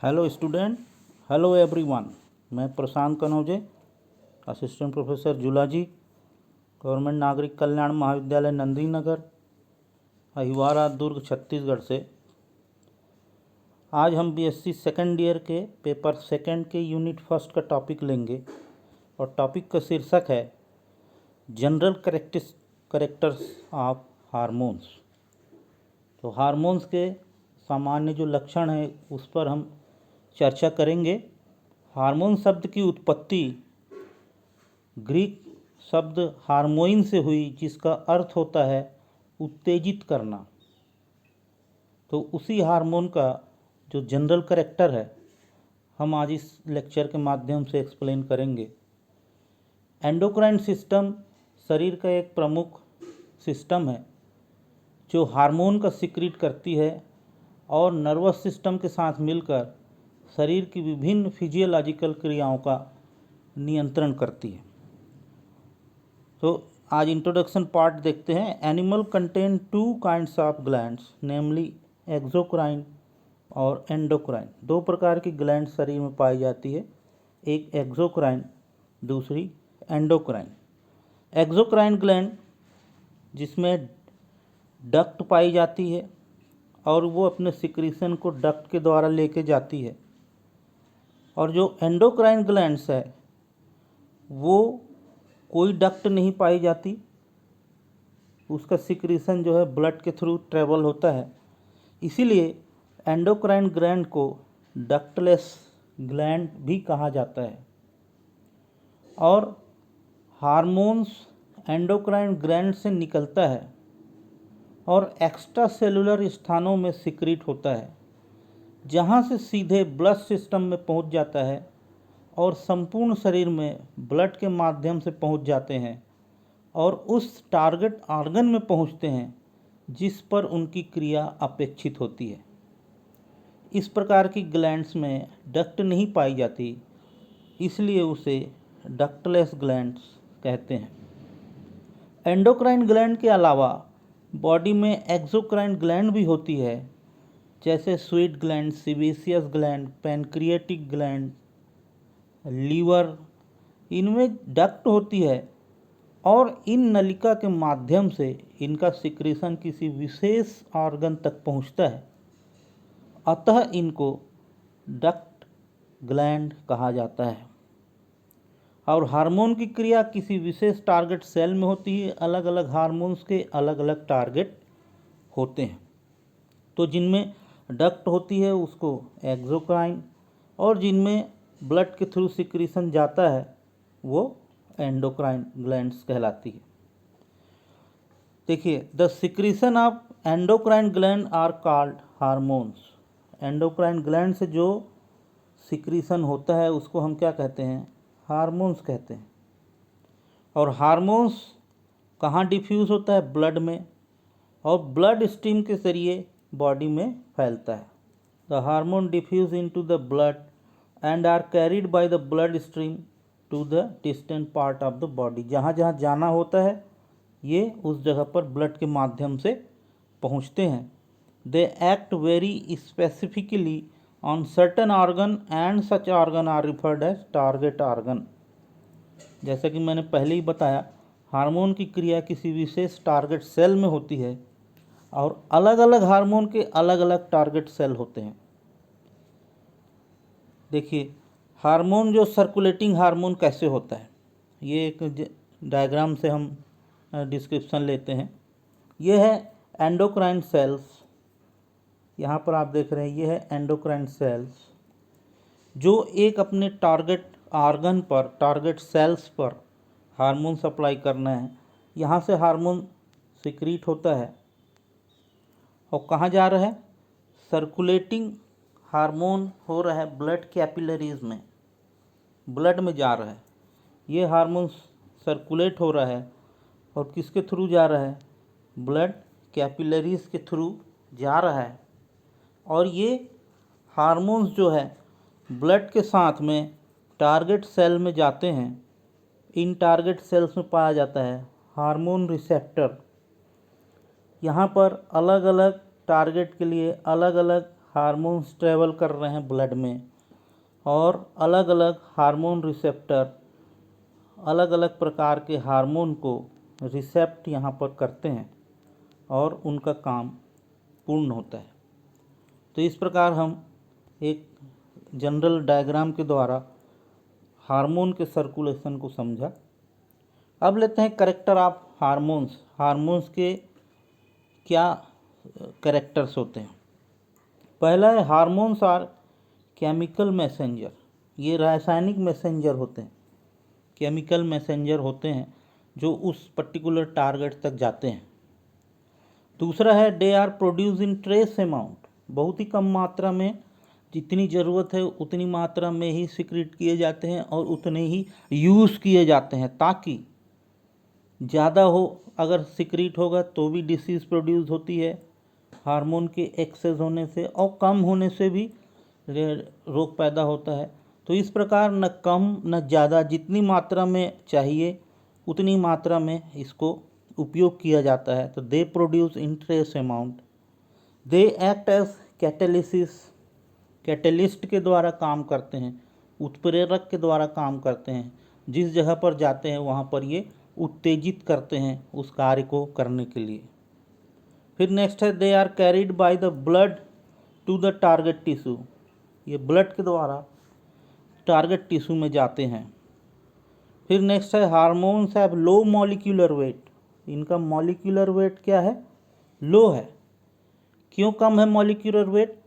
Hello student, hello everyone. मैं प्रशांत Kanoje, assistant professor zoology, government नागरिक कल्याण महाविद्यालय नंदी नगर, अहिवारा, दुर्ग, छत्तीसगढ़ से। आज हम बीएससी सेकेंड ईयर के पेपर सेकेंड के यूनिट फर्स्ट का टॉपिक लेंगे और टॉपिक का शीर्षक है जनरल करेक्टर्स ऑफ हार्मोन्स। तो हार्मोन्स के सामान्य जो लक्षण हैं उस पर हम चर्चा करेंगे। हार्मोन शब्द की उत्पत्ति ग्रीक शब्द हार्मोइन से हुई, जिसका अर्थ होता है उत्तेजित करना। तो उसी हार्मोन का जो जनरल कैरेक्टर है हम आज इस लेक्चर के माध्यम से एक्सप्लेन करेंगे। एंडोक्राइन सिस्टम शरीर का एक प्रमुख सिस्टम है जो हार्मोन का सिक्रीट करती है और नर्वस सिस्टम के साथ मिलकर शरीर की विभिन्न फिजियोलॉजिकल क्रियाओं का नियंत्रण करती है। तो आज इंट्रोडक्शन पार्ट देखते हैं। Animal contain two kinds of glands, namely exocrine और एंडोक्राइन। दो प्रकार की ग्लैंड शरीर में पाई जाती है, एक एक्सोक्राइन, दूसरी एंडोक्राइन। एक्सोक्राइन ग्लैंड जिसमें डक्ट पाई जाती है और वो अपने सिक्रीशन को डक्ट के द्वारा लेके जाती है, और जो एंडोक्राइन ग्लैंड्स है वो कोई डक्ट नहीं पाई जाती, उसका सिक्रीशन जो है ब्लड के थ्रू ट्रेवल होता है। इसीलिए एंडोक्राइन ग्लैंड को डक्टलेस ग्लैंड भी कहा जाता है। और हार्मोन्स एंडोक्राइन ग्लैंड से निकलता है और एक्स्ट्रा सेलुलर स्थानों में सिक्रीट होता है, जहाँ से सीधे ब्लड सिस्टम में पहुँच जाता है और संपूर्ण शरीर में ब्लड के माध्यम से पहुँच जाते हैं और उस टारगेट ऑर्गन में पहुँचते हैं जिस पर उनकी क्रिया अपेक्षित होती है। इस प्रकार की ग्लैंड्स में डक्ट नहीं पाई जाती, इसलिए उसे डक्टलेस ग्लैंड्स कहते हैं। एंडोक्राइन ग्लैंड के अलावा बॉडी में एक्सोक्राइन ग्लैंड भी होती है, जैसे sweat gland, sebaceous gland, pancreatic gland, liver. इनमें डक्ट होती है और इन नलिका के माध्यम से इनका सिक्रीशन किसी विशेष ऑर्गन तक पहुंचता है, अतः इनको डक्ट ग्लैंड कहा जाता है। और हार्मोन की क्रिया किसी विशेष टारगेट सेल में होती है। अलग अलग हार्मोन्स के अलग अलग टारगेट होते हैं। तो जिनमें डक्ट होती है उसको एक्सोक्राइन, और जिनमें ब्लड के थ्रू सिक्रीशन जाता है वो एंडोक्राइन ग्लैंड्स कहलाती है। देखिए, the secretion of endocrine gland are called hormones. Endocrine gland से जो सिक्रीशन होता है उसको हम क्या कहते हैं? हार्मोन्स कहते हैं। और हार्मोन्स कहाँ डिफ्यूज़ होता है? ब्लड में, और ब्लड स्ट्रीम के जरिए बॉडी में फैलता है। The hormone diffuse into the blood and are carried by the blood stream to the distant part of the body. जहाँ जहाँ जाना होता है ये उस जगह पर ब्लड के माध्यम से पहुँचते हैं। They act very specifically on certain organ and such organ are referred as target organ. जैसा कि मैंने पहले ही बताया, हार्मोन की क्रिया किसी विशेष टारगेट सेल में होती है और अलग अलग हार्मोन के अलग अलग टारगेट सेल होते हैं। देखिए, हार्मोन जो सर्कुलेटिंग हार्मोन कैसे होता है, ये एक डायग्राम से हम डिस्क्रिप्शन लेते हैं। ये है एंडोक्राइन सेल्स, यहाँ पर आप देख रहे हैं, ये है एंडोक्राइन सेल्स जो एक अपने टारगेट ऑर्गन पर, टारगेट सेल्स पर हार्मोन सप्लाई करना है। यहाँ से हार्मोन सिक्रीट होता है और कहाँ जा रहा है? सर्कुलेटिंग हार्मोन हो रहा है ब्लड कैपिलरीज में, ब्लड में जा रहा है। ये हार्मोन सर्कुलेट हो रहा है और किसके थ्रू जा रहा है? ब्लड कैपिलरीज के थ्रू जा रहा है। और ये हार्मोन्स जो है ब्लड के साथ में टारगेट सेल में जाते हैं। इन टारगेट सेल्स में पाया जाता है हार्मोन रिसेप्टर। यहाँ पर अलग अलग टारगेट के लिए अलग अलग हार्मोन्स ट्रेवल कर रहे हैं ब्लड में और अलग अलग हार्मोन रिसेप्टर अलग अलग प्रकार के हार्मोन को रिसेप्ट यहाँ पर करते हैं और उनका काम पूर्ण होता है। तो इस प्रकार हम एक जनरल डायग्राम के द्वारा हार्मोन के सर्कुलेशन को समझा। अब लेते हैं कैरेक्टर ऑफ हार्मोन्स। हार्मोन्स के क्या कैरेक्टर्स होते हैं। पहला है हार्मोन्स आर केमिकल मैसेंजर। ये रासायनिक मैसेंजर होते हैं, केमिकल मैसेंजर होते हैं जो उस पर्टिकुलर टारगेट तक जाते हैं। दूसरा है they are produce in trace amount. बहुत ही कम मात्रा में, जितनी ज़रूरत है उतनी मात्रा में ही सिक्रीट किए जाते हैं और उतने ही यूज़ किए जाते हैं, ताकि ज़्यादा हो अगर सिक्रीट होगा तो भी डिसीज़ प्रोड्यूस होती है हार्मोन के एक्सेस होने से, और कम होने से भी रोग पैदा होता है। तो इस प्रकार न कम न ज़्यादा, जितनी मात्रा में चाहिए उतनी मात्रा में इसको उपयोग किया जाता है। तो they produce in trace amount. They act as catalysis. Catalyst के द्वारा काम करते हैं, उत्प्रेरक के द्वारा काम करते हैं। जिस जगह पर जाते हैं वहाँ पर ये उत्तेजित करते हैं उस कार्य को करने के लिए। फिर नेक्स्ट है they are carried by the blood to the target tissue. ये ब्लड के द्वारा टारगेट टिश्यू में जाते हैं। फिर नेक्स्ट है hormones have low molecular wait. इनका मॉलिक्यूलर वेट क्या है? लो है। क्यों कम है मॉलिक्यूलर वेट?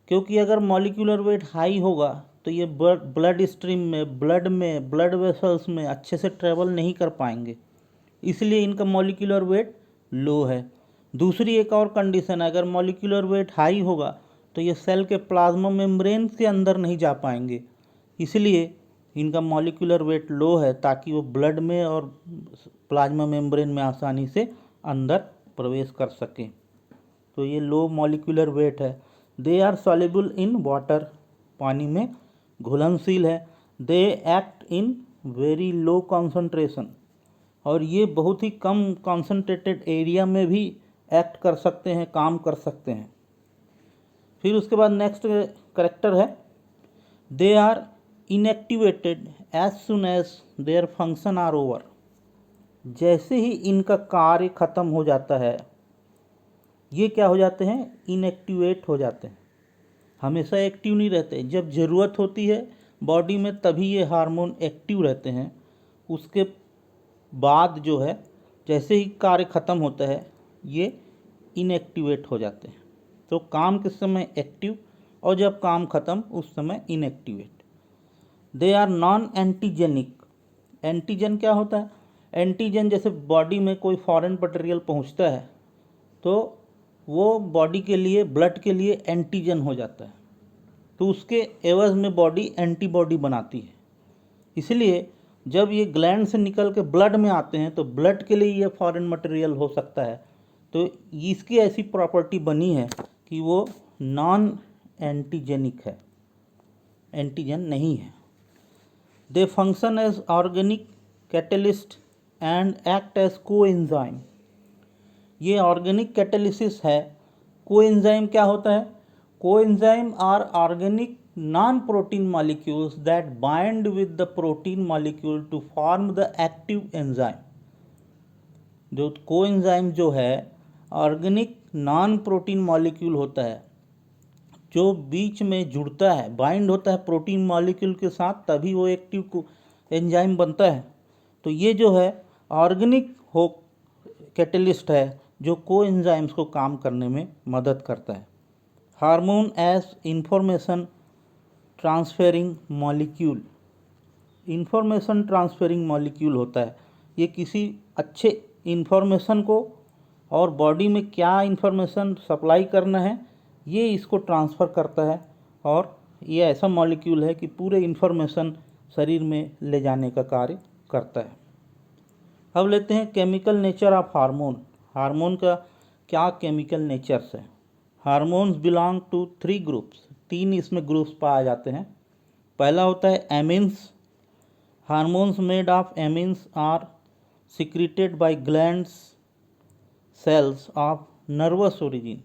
क्योंकि अगर मॉलिक्यूलर वेट हाई होगा तो ये ब्लड स्ट्रीम में, ब्लड वेसल्स में अच्छे से ट्रेवल नहीं कर पाएंगे, इसलिए इनका मॉलिक्यूलर वेट लो है। दूसरी एक और कंडीशन है, अगर मॉलिक्यूलर वेट हाई होगा तो ये सेल के प्लाज्मा मेम्ब्रेन के अंदर नहीं जा पाएंगे, इसलिए इनका मॉलिक्यूलर वेट लो है, ताकि वो ब्लड में और प्लाज्मा मेम्ब्रेन में आसानी से अंदर प्रवेश कर सकें। तो ये लो मॉलिक्यूलर वेट है। They are soluble in water. पानी में घुलनशील है। They act in very low concentration. और ये बहुत ही कम कॉन्सेंट्रेटेड एरिया में भी एक्ट कर सकते हैं, काम कर सकते हैं। फिर उसके बाद नेक्स्ट कैरेक्टर है they are inactivated as soon as their function are over. जैसे ही इनका कार्य खत्म हो जाता है ये क्या हो जाते हैं? इनएक्टिवेट हो जाते हैं। हमेशा एक्टिव नहीं रहते, जब ज़रूरत होती है बॉडी में तभी ये हार्मोन एक्टिव रहते हैं। उसके बाद जो है जैसे ही कार्य खत्म होता है ये इनएक्टिवेट हो जाते हैं। तो काम किस समय एक्टिव और जब काम खत्म उस समय inactivate. They are non antigenic. Antigen क्या होता है? एंटीजन जैसे बॉडी में कोई फॉरेन मटेरियल पहुंचता है तो वो बॉडी के लिए, ब्लड के लिए एंटीजन हो जाता है, तो उसके एवज में बॉडी एंटीबॉडी बनाती है। इसलिए जब ये ग्लैंड से निकल के ब्लड में आते हैं तो ब्लड के लिए ये फॉरेन मटेरियल हो सकता है। तो इसकी ऐसी प्रॉपर्टी बनी है कि वो नॉन एंटीजेनिक है, एंटीजन नहीं है। They function as organic catalyst and act as coenzyme. ये ऑर्गेनिक कैटेलिसिस है। कोएंजाइम क्या होता है? Coenzyme are organic non protein molecules that bind with the protein molecule to form the active enzyme. जो coenzyme जो है ऑर्गेनिक नॉन प्रोटीन मॉलिक्यूल होता है, जो बीच में जुड़ता है, बाइंड होता है प्रोटीन मॉलिक्यूल के साथ, तभी वो एक्टिव एंजाइम बनता है। तो ये जो है ऑर्गेनिक हो कैटेलिस्ट है जो कोएंजाइम्स को काम करने में मदद करता है। Hormone as information transferring molecule. Information transferring molecule होता है। ये किसी अच्छे इंफॉर्मेशन को और बॉडी में क्या इंफॉर्मेशन सप्लाई करना है ये इसको ट्रांसफ़र करता है, और ये ऐसा मॉलिक्यूल है कि पूरे इंफॉर्मेशन शरीर में ले जाने का कार्य करता है। अब लेते हैं chemical nature of hormone. Hormone का क्या केमिकल नेचर्स है। Hormones belong to 3 groups. 3 इसमें ग्रुप्स पाए जाते हैं। पहला होता है amines. Hormones made of amines are secreted by glands cells of nervous origin.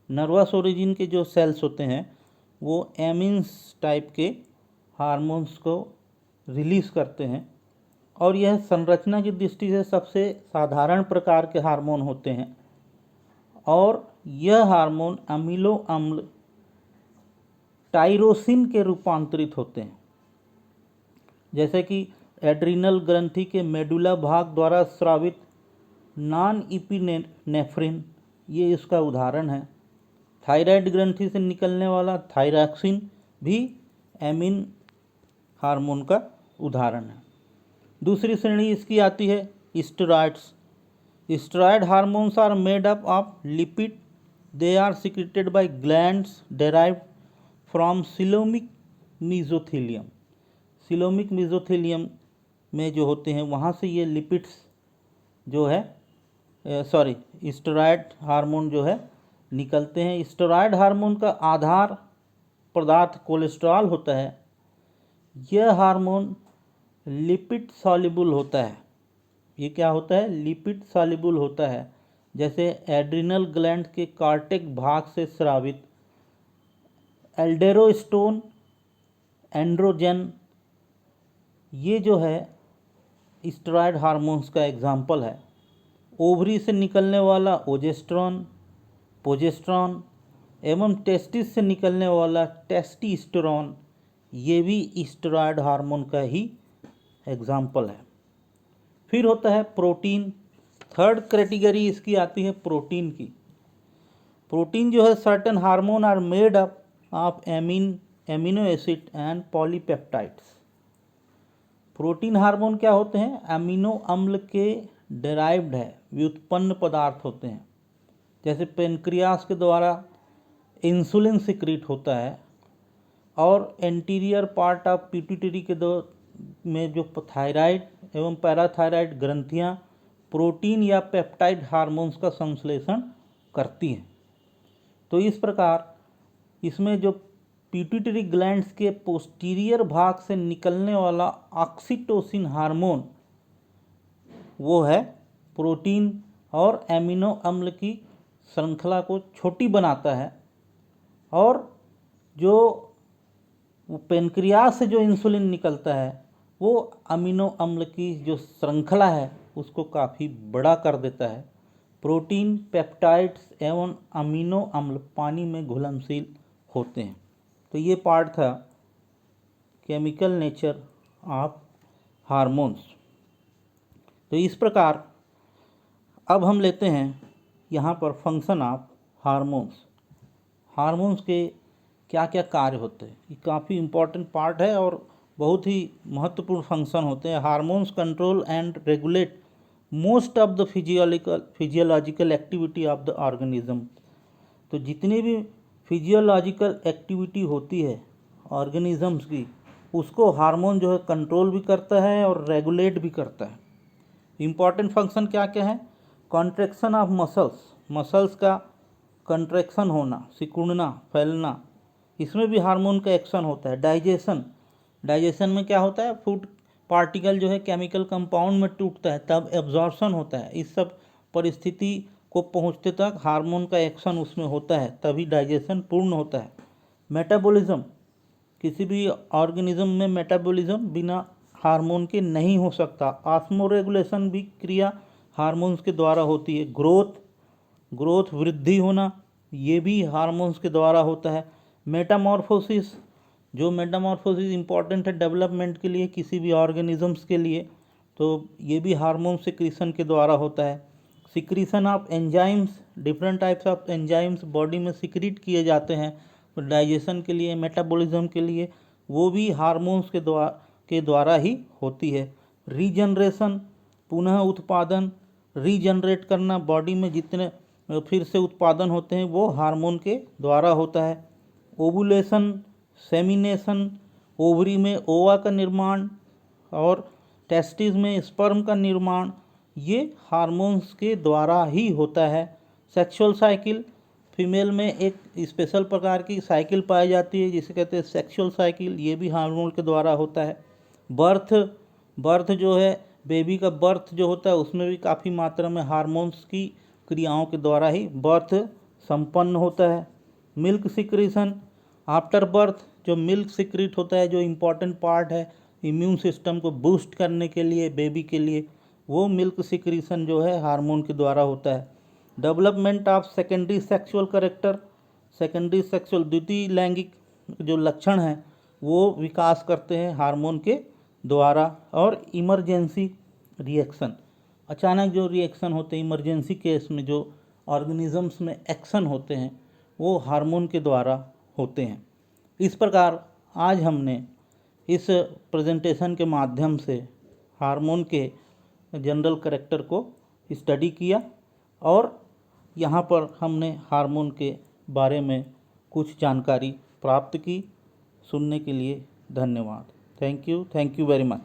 Nervous origin के जो सेल्स होते हैं वो एमिन्स टाइप के हार्मोन्स को रिलीज़ करते हैं, और यह संरचना की दृष्टि से सबसे साधारण प्रकार के हार्मोन होते हैं। और यह हार्मोन अमीनो अम्ल टाइरोसिन के रूपांतरित होते हैं, जैसे कि एड्रिनल ग्रंथि के मेडुला भाग द्वारा स्रावित नॉन इपिनेफ्रिन, ये इसका उदाहरण है। थायराइड ग्रंथि से निकलने वाला थायरॉक्सिन भी एमिन हार्मोन का उदाहरण है। दूसरी श्रेणी इसकी आती है steroids. Steroid hormones are made up of lipid, they are secreted by glands derived from coelomic mesothelium. Coelomic mesothelium में जो होते हैं वहाँ से ये लिपिड्स जो है स्टेरॉइड हार्मोन जो है निकलते हैं। स्टेरॉइड हार्मोन का आधार पदार्थ कोलेस्ट्रॉल होता है। यह हार्मोन लिपिड सॉल्युबल होता है। ये क्या होता है? लिपिड सॉल्युबल होता है। जैसे एड्रिनल ग्लैंड के कार्टेक भाग से स्रावित एल्डेरोस्टेरोन, एंड्रोजन, ये जो है स्टेरॉइड हार्मोन्स का एग्जाम्पल है। ओवरी से निकलने वाला ओजेस्ट्रॉन, प्रोजेस्टेरॉन एवं टेस्टिस से निकलने वाला टेस्टोस्टेरोन, ये भी स्टेरॉइड हार्मोन का ही एग्जाम्पल है। फिर होता है प्रोटीन। थर्ड कैटेगरी इसकी आती है प्रोटीन की। प्रोटीन जो है certain hormone are made up of amino acid and polypeptides. Protein hormone क्या होते हैं? अमीनो अम्ल के डेराइव्ड है, व्युत्पन्न पदार्थ होते हैं। जैसे पेनक्रियास के द्वारा इंसुलिन सिक्रीट होता है, और एंटीरियर पार्ट ऑफ पिट्यूटरी के में जो थायराइड एवं पैराथायराइड ग्रंथियां प्रोटीन या पेप्टाइड हार्मोन्स का संश्लेषण करती हैं। तो इस प्रकार इसमें जो पिट्यूटरी ग्लैंड्स के पोस्टीरियर भाग से निकलने वाला ऑक्सीटोसिन हार्मोन वो है प्रोटीन, और एमिनो अम्ल की श्रृंखला को छोटी बनाता है। और जो पेनक्रियास से जो इंसुलिन निकलता है वो अमीनो अम्ल की जो श्रृंखला है उसको काफ़ी बड़ा कर देता है। प्रोटीन, पेप्टाइड्स एवं अमीनो अम्ल पानी में घुलनशील होते हैं। तो ये पार्ट था केमिकल नेचर ऑफ हार्मोन्स। तो इस प्रकार अब हम लेते हैं यहाँ पर फंक्शन ऑफ हार्मोन्स। हार्मोन्स के क्या क्या कार्य होते हैं, ये काफ़ी इम्पोर्टेंट पार्ट है और बहुत ही महत्वपूर्ण फंक्शन होते हैं। Hormones control and regulate most of the physiological activity of the organism. तो जितनी भी फिजियोलॉजिकल एक्टिविटी होती है ऑर्गेनिजम्स की, उसको हार्मोन जो है कंट्रोल भी करता है और रेगुलेट भी करता है। इम्पॉर्टेंट फंक्शन क्या क्या है? कॉन्ट्रैक्शन ऑफ मसल्स, मसल्स का कंट्रैक्शन होना, सिकुड़ना, फैलना, इसमें भी हार्मोन का एक्शन होता है। डाइजेशन, डाइजेशन में क्या होता है? फूड पार्टिकल जो है केमिकल कंपाउंड में टूटता है, तब एब्जॉर्प्शन होता है। इस सब परिस्थिति को पहुंचते तक हार्मोन का एक्शन उसमें होता है, तभी डाइजेशन पूर्ण होता है। मेटाबॉलिज्म, किसी भी ऑर्गेनिज्म में मेटाबॉलिज्म बिना हार्मोन के नहीं हो सकता। ऑस्मोरेगुलेशन भी क्रिया हार्मोन्स के द्वारा होती है। ग्रोथ वृद्धि होना, ये भी हार्मोन्स के द्वारा होता है। मेटामॉर्फोसिस, जो मेटामॉर्फोसिस इम्पॉर्टेंट है डेवलपमेंट के लिए किसी भी ऑर्गेनिजम्स के लिए, तो ये भी हार्मोन सिक्रीशन के द्वारा होता है। Secretion of enzymes, different types of enzymes body में सिक्रीट किए जाते हैं डाइजेशन के लिए, मेटाबॉलिज्म के लिए, वो भी हार्मोन्स के द्वारा ही होती है। रीजनरेशन, पुनः उत्पादन, रीजनरेट करना, बॉडी में जितने फिर से उत्पादन होते हैं वो हार्मोन के द्वारा होता है। ओवुलेशन, सेमिनेशन, ओवरी में ओवा का निर्माण और टेस्टिस में स्पर्म का निर्माण, ये हार्मोन्स के द्वारा ही होता है। सेक्सुअल साइकिल, फीमेल में एक स्पेशल प्रकार की साइकिल पाई जाती है जिसे कहते हैं सेक्सुअल साइकिल, ये भी हार्मोन के द्वारा होता है। बर्थ जो है, बेबी का बर्थ जो होता है उसमें भी काफ़ी मात्रा में हार्मोन्स की क्रियाओं के द्वारा ही बर्थ संपन्न होता है। मिल्क सिक्रीशन आफ्टर बर्थ, जो मिल्क सिक्रीट होता है, जो इम्पॉर्टेंट पार्ट है इम्यून सिस्टम को बूस्ट करने के लिए बेबी के लिए, वो मिल्क सिक्रीशन जो है हार्मोन के द्वारा होता है। Development of secondary sexual character, secondary sexual द्वितीय लैंगिक जो लक्षण हैं वो विकास करते हैं हार्मोन के द्वारा। और इमरजेंसी रिएक्शन, अचानक जो रिएक्शन होते हैं इमरजेंसी केस में, जो ऑर्गेनिजम्स में एक्शन होते हैं वो हार्मोन के द्वारा होते हैं। इस प्रकार आज हमने इस प्रेजेंटेशन के माध्यम से हार्मोन के जनरल कैरेक्टर को स्टडी किया और यहाँ पर हमने हार्मोन के बारे में कुछ जानकारी प्राप्त की। सुनने के लिए धन्यवाद। Thank you very much.